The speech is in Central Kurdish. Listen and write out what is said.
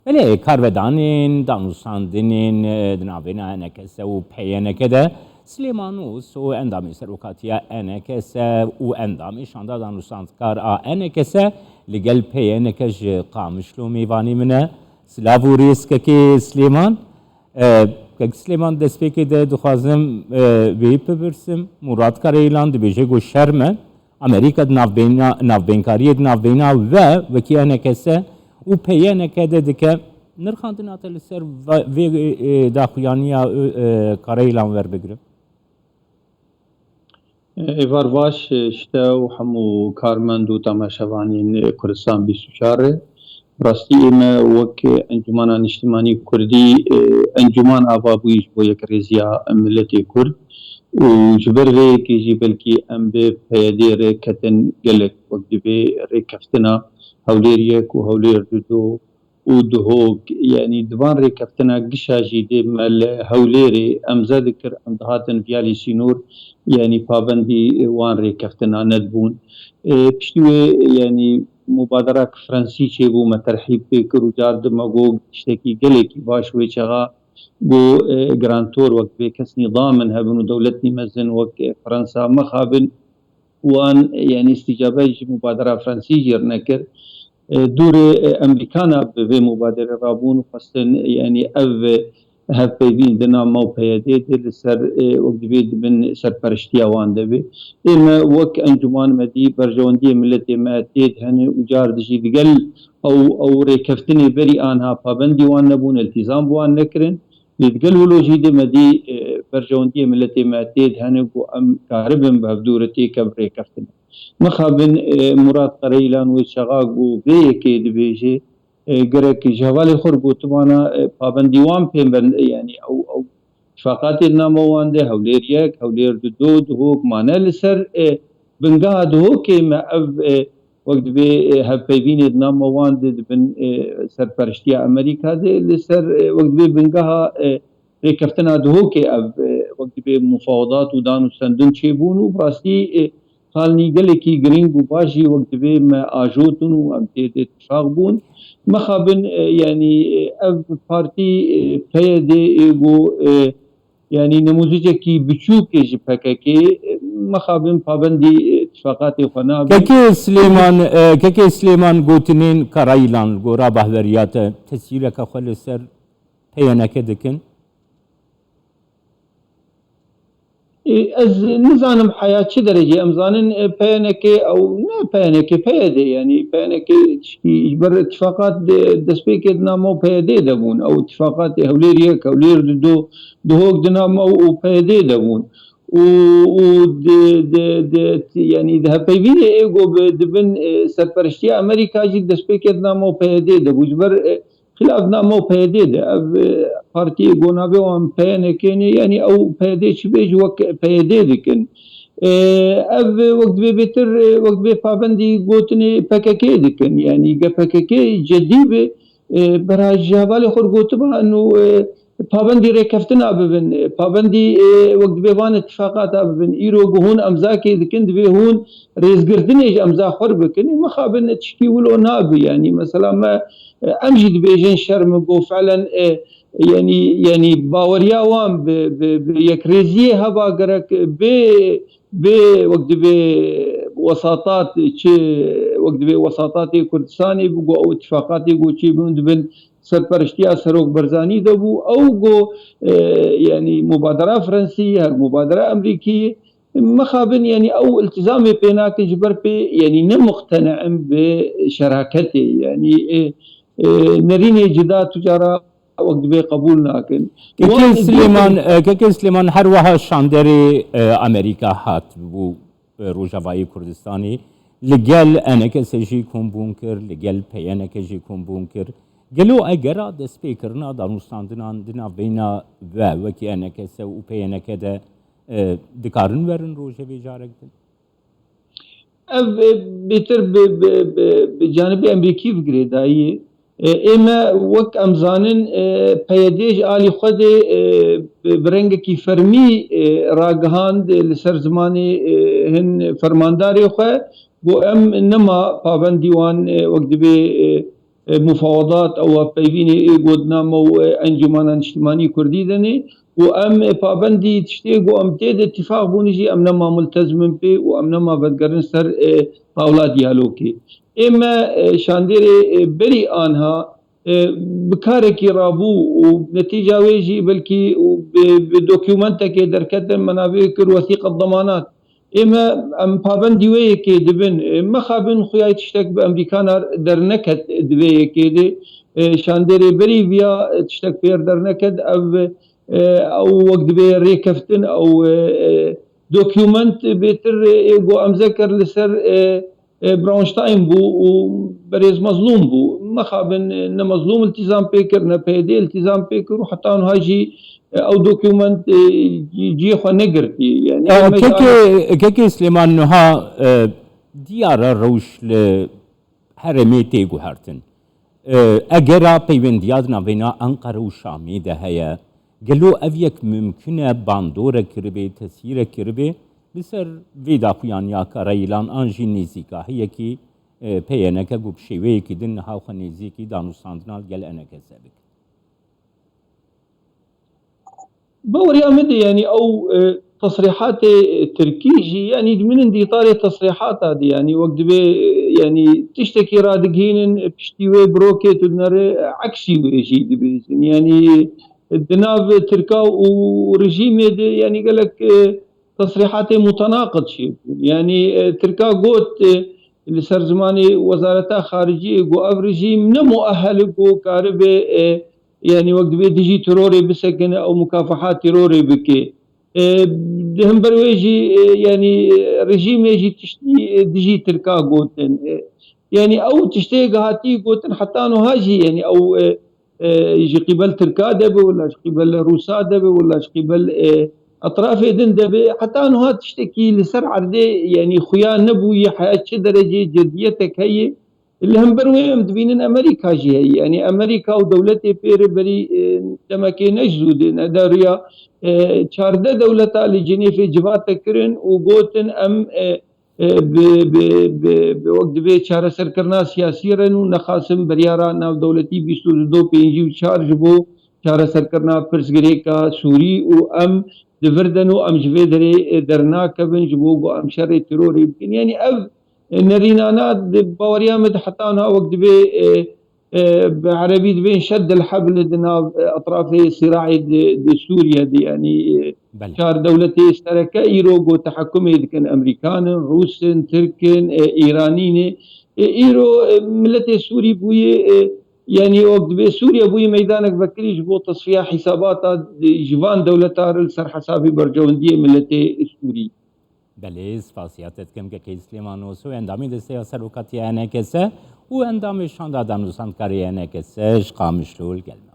بله کاربدانین دانوستاندنین دنابینا انکس و پیانکه ده سلیمانوس و اندامی سروکاتیا انکس و اندامی شاندا دانوستاندکار انکس لگل پیانکش قامشلو میوانی منه سلاوریس که سلیمان که سلیمان دسپیکی ده دخوازم ویپ برسم مراد کار ایلان دبیجه گو شرمه امریکا نافبینکاری نافبینا و کی انکسه و پیانکه ده که نرخاندن اتل سر و داخویانیا کاریلان ور بگیرم. ایوار باش شته و همو کارمند و تماشاوانین کردستان 24 راستی اما وک انجمن اجتماعی کردی انجمن آبابویش با یک ریزیا ملت کرد و جبر ری جی بلکی ام به پیاده رکتن گلک وقت به رکفتنا هولیریک و هولیر دو و دهوك يعني دوان ركبتنا قشاجي دي مال هوليري امزا ذكر امدهاتن فيالي سينور يعني بابندي وان ركبتنا ندبون بشتوي يعني مبادرة فرنسي چيبو ما ترحيب بكر وجاد مقوق تشتكي قليكي باشوي چغا بو جرانتور وقت بكس نظاما هبن ودولتني مزن وقت فرنسا مخابن وان يعني استجابة مبادرة فرنسي جرنكر دور امریکانا به مبادره رابون خواستن یعنی او هفپیوین دنا مو پیاده دل سر وقت بن سرپرشتی آوان دبی اما وک انجمان مدی برجواندی ملت ماتید هنه اجار دجی دگل او ریکفتنی بری آنها پابندی وان نبون التزام وان نکرن لدگل ولوجی دی مدی برجواندی ملت ماتید هنه بو ام کاربن بهدورتی کب ریکفتنی مخابن مراد قريلان وشغاق وبيكي دبيجي قرك جوالي خربو تمانا بابنديوان بين يعني او اتفاقات الناموان ده هوليريك هولير دود هوك مانا لسر بنقا دهوك ما وقت بي هبيبين الناموان ده بن سر برشتيا امريكا ده لسر وقت بي بنقاها ريكفتنا دهوك وقت بي مفاوضات ودانو سندن چيبونو براستي حالني قال كي جرين باشي وقت به ما اجوتن وامتيت اتفاق بون مخابن يعني اف بارتي بيدي ايجو يعني نموذج كي بتشوك جي بكاكي مخابن بابندي اتفاقات خنا كي سليمان قوتنين كرايلان غورا بهوريات تسيرك خلصر هينك دكن از نزانم حياة چه درجة امزانن بيانكي او نه بيانكي بيادي يعني بيانكي بر اتفاقات دسبيك دنامو بيادي دبون او اتفاقات هوليريك هولير دهوك دنامو بيادي دبون و يعني ده بيبيني ايجو دبن سرپرشتي امريكا جي دسبيك دنامو بيادي دبو جبر خلاف نامو پیده ده او پارتی گونابه وان پیانه کنه یعنی او پیده چی بیج وقت پیده دکن او وقت بی بیتر وقت بی پابندی گوتنی پککه دکن یعنی گه پککه جدی به برای جوال خور گوته با انو پابندی رکفتنا ببن پابندی وقت بی وان اتفاقات ببن ایرو گهون امزا که دکن دبی هون ریزگردنیش امزا خور بکنی مخابن تشکی ولو نابی يعني مثلا ما امجد بيجين شرم بو فعلا يعني باوريا وان بيكريزيه هبا قرك ب وقت بوساطات وقت بوساطات كردستاني بقو او اتفاقاتي قو شي بن سرپرشتيا سروك برزاني دبو او قو يعني مبادرة فرنسية مبادرة امريكية مخابن يعني او التزامي بيناك جبر بي يعني نمقتنع بشراكتي يعني نريني جدا تجارة وقت بي قبول ناكن كي سليمان هر وها شاندري امريكا هات بو روجاوایی کردستانی لگل انک سجی کن بونکر لگل پیانک جی کن بونکر گلو اگرا دست پیکرنا دانوستاندنان دنا بینا و کی انک سو پیانک ده دکارن ورن روجه بیجارک دن بيتر بجانب امريكي بقري داي اما وك امزانن بيديج الي خد برنگكي فرمي راگهاند لسر زماني هن فرمانداري خو بو ام نما پابنديوان وقت بي مفاوضات او پیوینی گودنامه و انجمن اجتماعی کردی دنی و ام پابندی تشتیگ و ام تید اتفاق بونجی ام نما ملتزم به و ام نما بدگرن سر طاولا دیالوگی اما شاندیر بری آنها بکارێکی ڕابوو و نتیجە وێژی بەلکی بدۆکیومنتێکێ دەرکەتن منابێ کرد وەثیقە ضمانات ئێمە ئەم پابندی وەیەکێ دەبن مەخابن خویای تشتێک بە ئەمریکانە دەرنەکەت دوێیەکێ دێ شاندێرێ بەری ڤیا تشتێک پێر دەرنەکەت ئەو وەک دەبێ ڕێکەفتن ئەو دۆکیومنت بێتر بۆ ئەمزە کرد لەسەر براونشتاین بوو و بەرێز مەزلوم بوو مەخابن نەمەزلوم التیزام پێکرد نەپێدێ التیزام پێکرد و حتان هاژی ئەو دۆکیومنت جێخوا نەگرتی کێکی سلێمان نوها دیارە ڕەوش لە هەرێمێ تێگوهارتن ئەگەرا پەیوەندیات ناوێنا ئەنقەرە و شامێدا هەیە گەلۆ ئەڤ یەک ممکنە باندۆرە کردبێ تەسیرە کردبێ لەسەر vêda xuyan ya Karayîlan an jî nêzîka heyekî peyêneke got şêweyekî din niha xwe nêzîkî danûstandina gel enekese bike. باوري أمدي يعني أو تصريحات تركي جي يعني من دي طاري تصريحات هذه يعني وقت بي يعني تشتكي رادقين بشتيوي بروكي تدنر عكسي ويجي يعني الدناب تركا ورجيم يعني قال لك تصريحات متناقض شيء يعني تركا قوت لسر زماني وزارة خارجية قو أف رجيم نمؤهل قو كاربي يعني وقت بي ديجي تروري بسكن أو مكافحات تروري بكي هم برويجي يعني رجيم يجي تشتي ديجي تركا قوتن يعني أو تشتي قهاتي قوتن حتى أنه هاجي يعني أو يجي قبل تركا دبي ولا قبل روسا دبي ولا قبل اطراف دندبه حتى انه تشتكي لسر عرضي يعني خيان نبوي حياه شي درجه جديتك هي اللي هم بروي مدبين امريكا جي هي يعني امريكا ودولتي بير بري تمكي نجزود نداريا چارده دولتا لجنيف جبات كرن وقوتن ام بوقت بي چاره سرکرنا سیاسی رن نخاسم بریارا ناو دولتی 22 پنجی و چارج بو چاره سرکرنا پرسگریکا سوری و ام دفردن و ام جوی درنا کبن جبوگ و ام شر ترور يمكن يعني اف نرينانات باوريا مد حتى انها وقت بي بعربي بين شد الحبل دنا اطراف صراع سوريا دي يعني شار دولتي اشتركه ايرو تحكمي كان امريكان روس تركن ايرانيين ايرو ملتي سوري بوي يعني وقت بي سوريا بوي ميدانك بكريش بو تصفية حسابات جوان دولتار سر حسابي برجوندية ملتي سوري بله سپاسیاتت کم که سلیمانوس و اندامی دسته سروکاتی انکسه و اندامی شانده دانوسان کاری انکسه شقامشلول گلمه